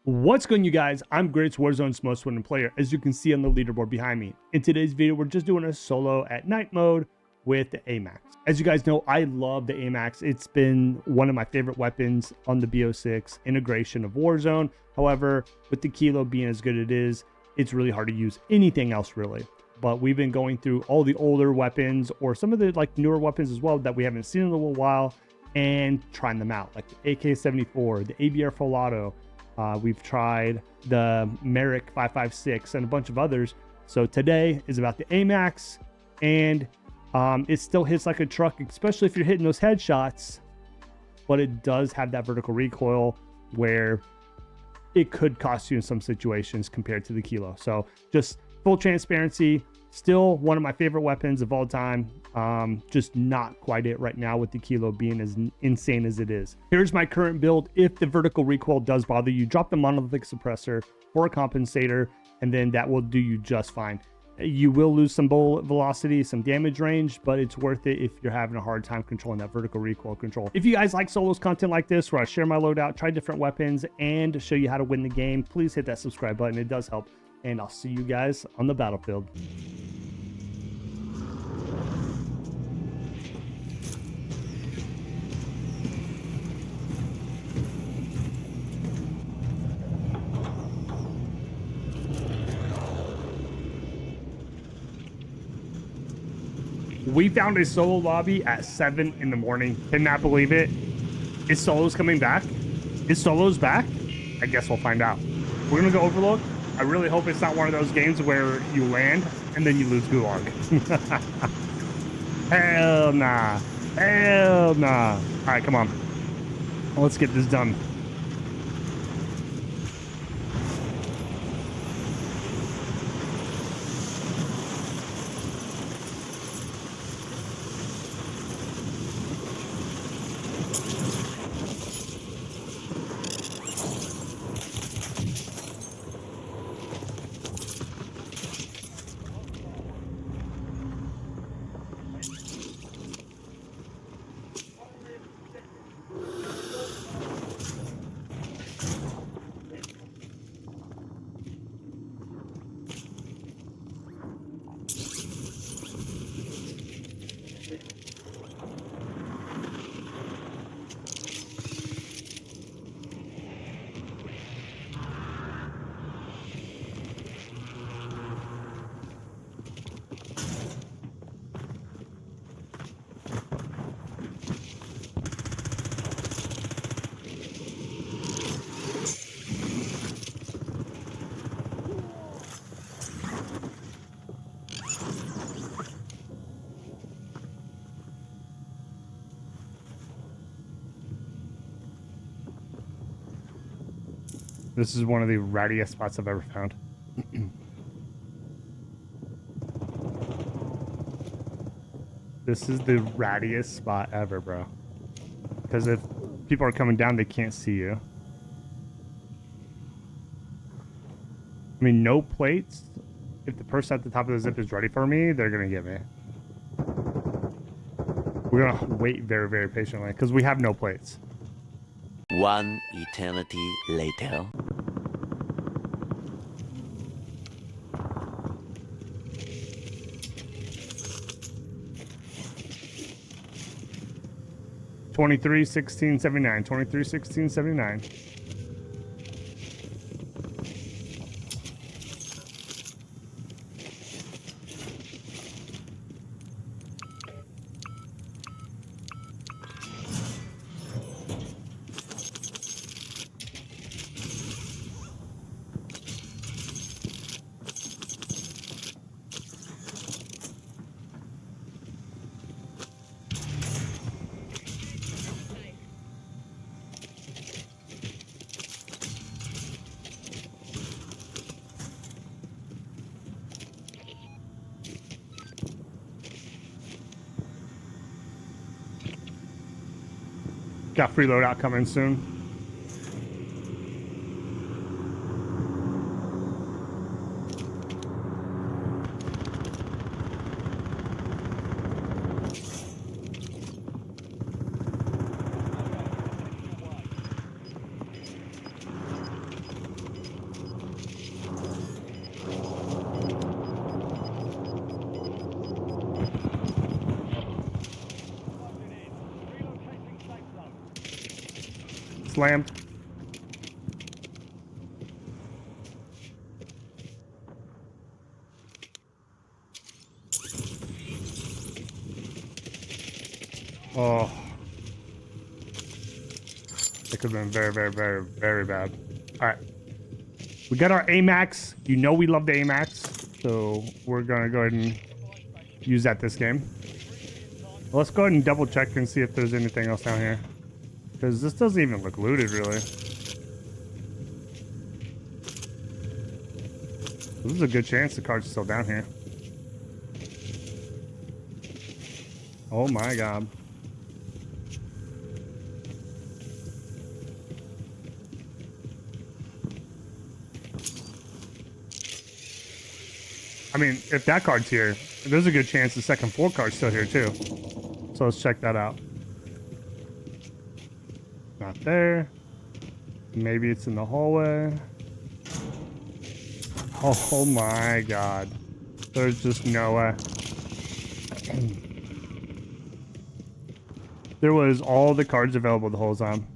What's going, you guys? I'm Grits, Warzone's most winning player, as you can see on the leaderboard behind me. In today's video, we're just doing a solo at night mode with the AMAX. As you guys know, I love the AMAX. It's been one of my favorite weapons on the BO6 integration of Warzone. However, with the Kilo being as good as it is, it's really hard to use anything else really. But we've been going through all the older weapons or some of the newer weapons as well that we haven't seen in a little while and trying them out, like the AK-74, the ABR full auto. We've tried the Merrick 5.56 and a bunch of others. So today is about the AMAX, and it still hits like a truck, especially if you're hitting those headshots, but it does have that vertical recoil where it could cost you in some situations compared to the Kilo. So just full transparency, still one of my favorite weapons of all time. Just not quite it right now with the Kilo being as insane as it is. Here's my current build. If the vertical recoil does bother you, drop the monolithic suppressor for a compensator, and then that will do you just fine. You will lose some bullet velocity, some damage range, but it's worth it if you're having a hard time controlling that vertical recoil control. If you guys like solos content like this, where I share my loadout, try different weapons, and show you how to win the game, please hit that subscribe button. It does help. And I'll see you guys on the battlefield. We found a solo lobby at 7 in the morning. Cannot believe it. Is Solo's coming back? Is Solo's back? I guess we'll find out. We're gonna go Overlook. I really hope it's not one of those games where you land and then you lose Gulag. Hell nah. Hell nah. All right, come on. Let's get this done. This is one of the rattiest spots I've ever found. This is the rattiest spot ever, bro. Because if people are coming down, they can't see you. I mean, no plates. If the person at the top of the zip is ready for me, they're going to get me. We're going to wait very, very patiently because we have no plates. One eternity later. $23.16.79. $23.16.79. Got free loadout coming soon. slammed. Oh. It could have been very, very, very, very bad. All right. We got our AMAX. You know we love the AMAX. So we're going to go ahead and use that this game. Let's go ahead and double check and see if there's anything else down here. Because this doesn't even look looted, really. There's a good chance the card's still down here. Oh my god. I mean, if that card's here, there's a good chance the second floor card's still here too. So let's check that out. Not there. Maybe it's in the hallway. Oh my god. There's just no way. There was all the cards available the whole time.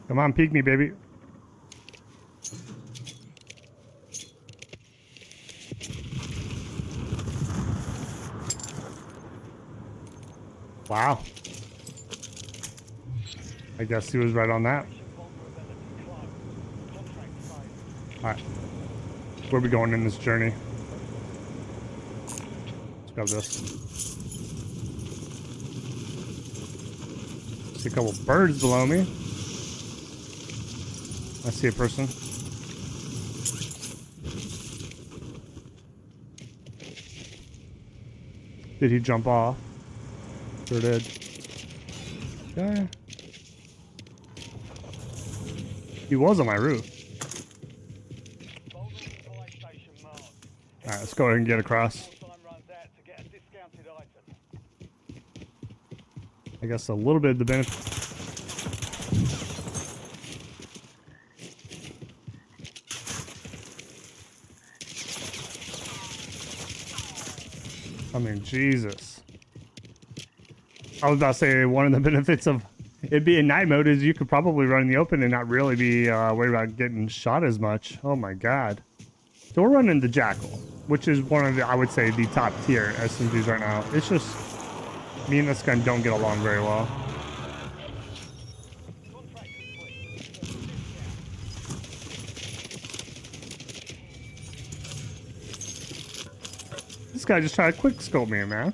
Come on, peek me, baby. Wow. I guess he was right on that. Alright. Where are we going in this journey? Let's grab this. See a couple birds below me. I see a person. Did he jump off? Sure did. Okay. He was on my roof. Alright, let's go ahead and get across. I guess a little bit of the benefit. I mean, Jesus. I was about to say one of the benefits of it being night mode is you could probably run in the open and not really be worried about getting shot as much. Oh my god. So we're running the Jackal, which is one of the, I would say, the top tier SMGs right now. It's just me and this gun don't get along very well. This guy just tried to quick scope me, man.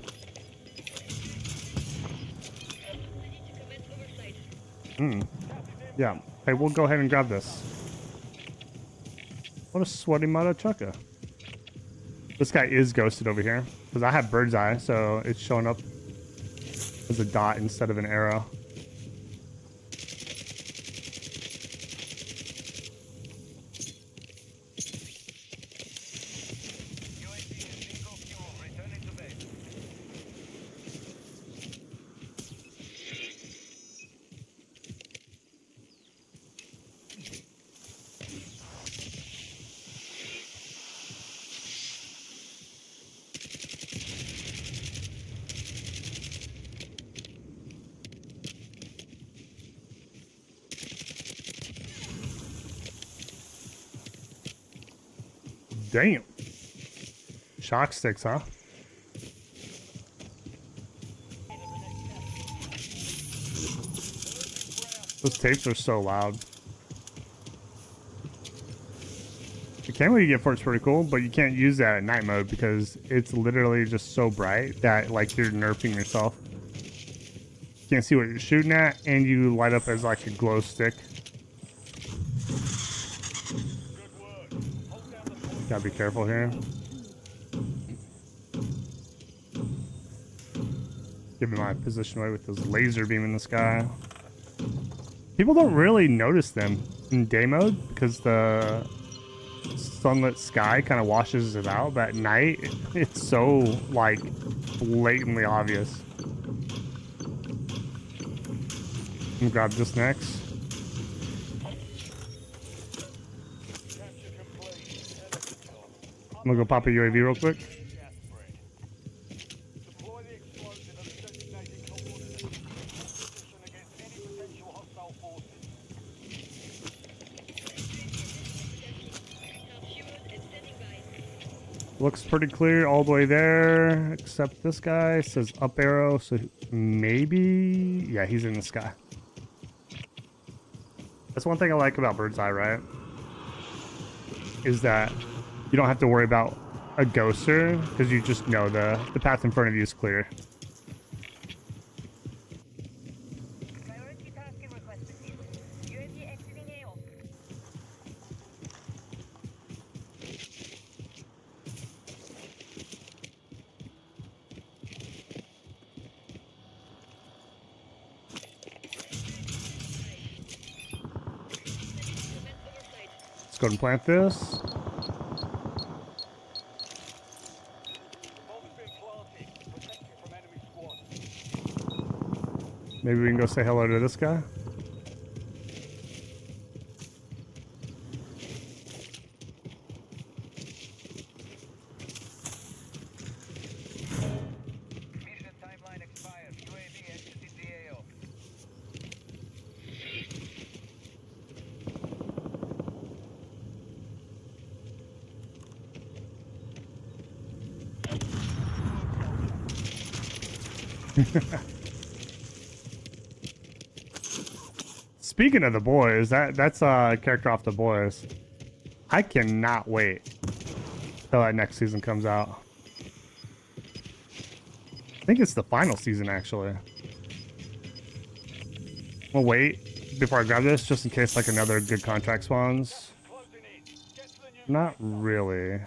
Yeah. Hey, we'll go ahead and grab this. What a sweaty mother chucker. This guy is ghosted over here because I have bird's eye, so it's showing up as a dot instead of an arrow. Damn. Shock sticks, huh? Those tapes are so loud. I can't camo you get for it's pretty cool, but you can't use that at night mode because it's literally just so bright that like you're nerfing yourself. You can't see what you're shooting at, and you light up as like a glow stick. Gotta be careful here. Giving my position away with this laser beam in the sky. People don't really notice them in day mode because the sunlit sky kind of washes it out, but at night it's so like blatantly obvious. I'm gonna grab this next. I'm gonna go pop a UAV real quick. Looks pretty clear all the way there, except this guy says up arrow, so maybe... Yeah, he's in the sky. That's one thing I like about Bird's Eye, right? Is that you don't have to worry about a ghoster, because you just know the path in front of you is clear. Let's go and plant this. Maybe we can go say hello to this guy. Speaking of the boys, that's a character off the boys. I cannot wait till that next season comes out. I think it's the final season actually. We'll wait before I grab this just in case like another good contract spawns. Not really.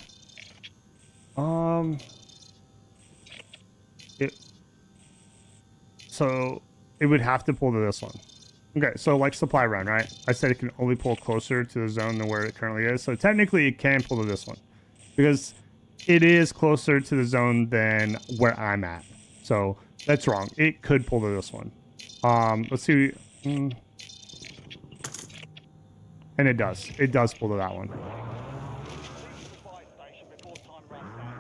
So it would have to pull to this one. Okay, so like supply run, right? I said it can only pull closer to the zone than where it currently is. So technically it can pull to this one because it is closer to the zone than where I'm at. So that's wrong. It could pull to this one. Let's see. And it does. It does pull to that one.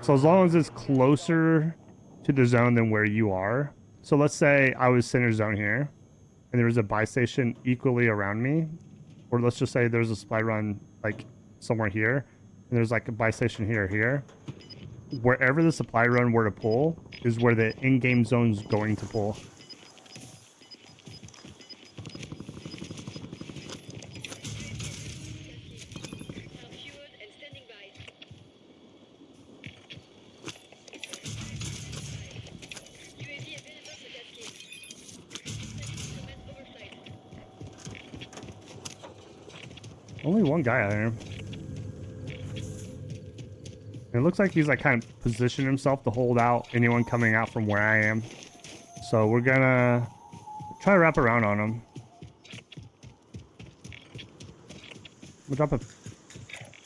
So as long as it's closer to the zone than where you are. So let's say I was center zone here and there was a buy station equally around me. Or let's just say there's a supply run like somewhere here and there's like a buy station here. Wherever the supply run were to pull is where the in-game zone's going to pull. Only one guy out there. It looks like he's like kind of positioned himself to hold out anyone coming out from where I am. So we're gonna try to wrap around on him. We'll drop a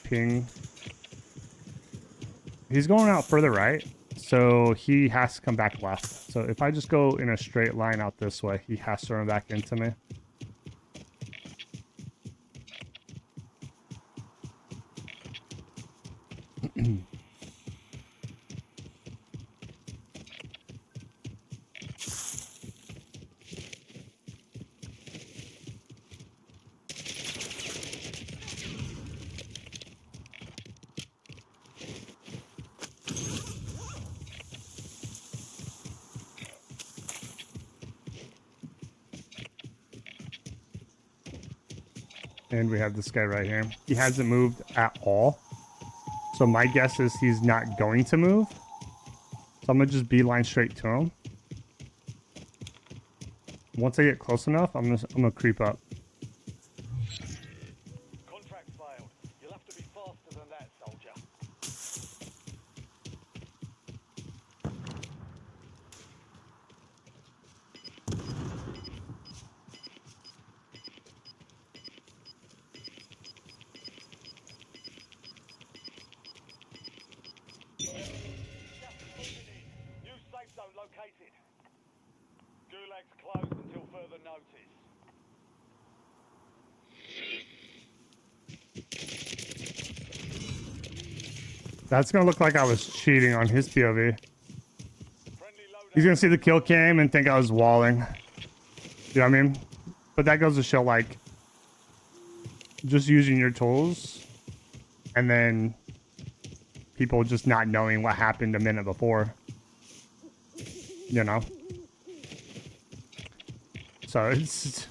ping. He's going out further right, so he has to come back left. So if I just go in a straight line out this way, he has to run back into me. And we have this guy right here. He hasn't moved at all. So my guess is he's not going to move. So I'm gonna just beeline straight to him. Once I get close enough, I'm gonna creep up. Contract failed. You'll have to be faster than that, soldier. New safe zone located. Gulag's closed until further notice. That's gonna look like I was cheating on his POV. Friendly He's loadout. gonna see the kill cam and think I was walling. You know what I mean? But that goes to show, like, just using your tools and then people just not knowing what happened a minute before. You know? So it's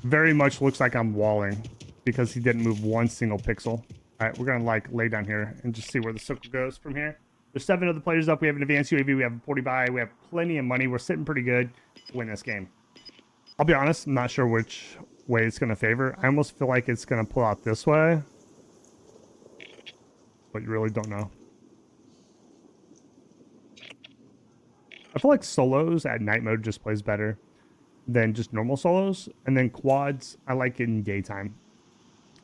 very much looks like I'm walling because he didn't move one single pixel. All right, we're gonna like lay down here and just see where the circle goes from here. There's 7 other players up. We have an advanced UAV. We have a 40 buy. We have plenty of money. We're sitting pretty good to win this game. I'll be honest, I'm not sure which way it's gonna favor. I almost feel like it's gonna pull out this way, but you really don't know. I feel like solos at night mode just plays better than just normal solos, and then quads I like in daytime.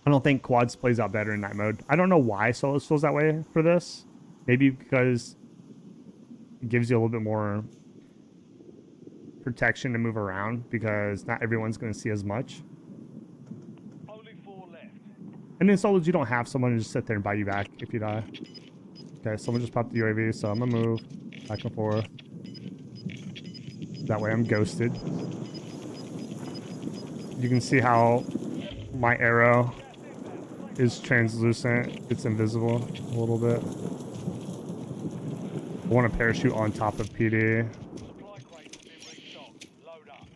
I don't think quads plays out better in night mode. I don't know why solos feels that way for this. Maybe because it gives you a little bit more protection to move around because not everyone's going to see as much. Only 4 left. And in solos, you don't have someone to just sit there and buy you back if you die. Okay, someone just popped the UAV, so I'm going to move back and forth. That way I'm ghosted. You can see how my arrow is translucent. It's invisible a little bit. I want to parachute on top of PD. Supply crates have been restocked. Load up.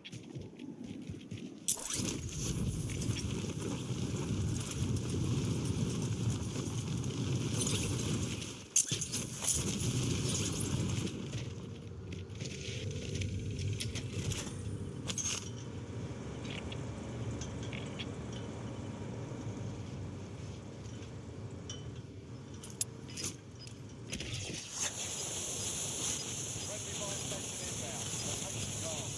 Friendly mine station inbound. Location marked.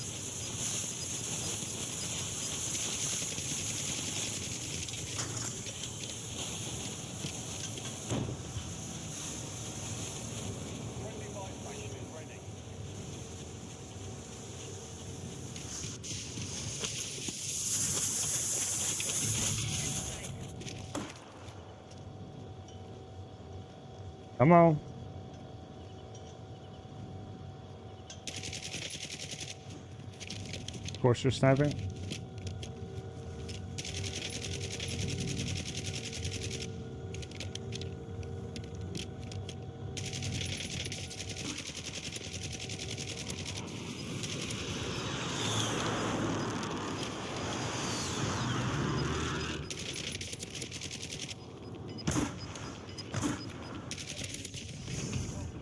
Friendly mine station is ready. Come on. Of course you're sniping.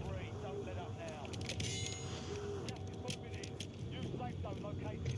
Free. Don't let up now. Gas is moving in. New safe zone located.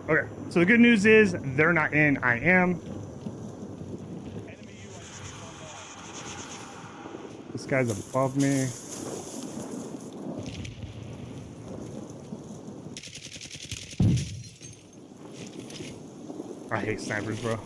Okay, so the good news is they're not in. I am. Enemy UAV is online. This guy's above me. I hate snipers, bro.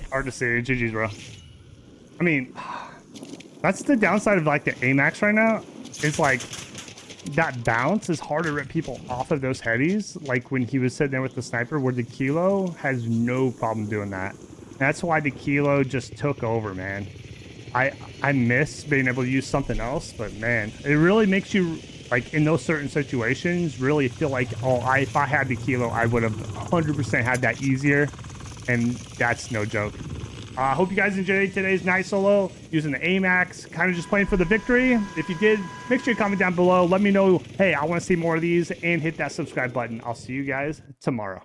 Hard to see. GG's, bro. I mean, that's the downside of like the AMAX right now. It's like that bounce is hard to rip people off of those headies. Like when he was sitting there with the sniper, where the Kilo has no problem doing that. That's why the Kilo just took over, man. I miss being able to use something else, but man, it really makes you, like in those certain situations, really feel like, oh, if I had the Kilo, I would have 100% had that easier, and that's no joke. I hope you guys enjoyed today's night solo using the AMAX, kind of just playing for the victory. If you did, make sure you comment down below. Let me know, hey, I want to see more of these, and hit that subscribe button. I'll see you guys tomorrow.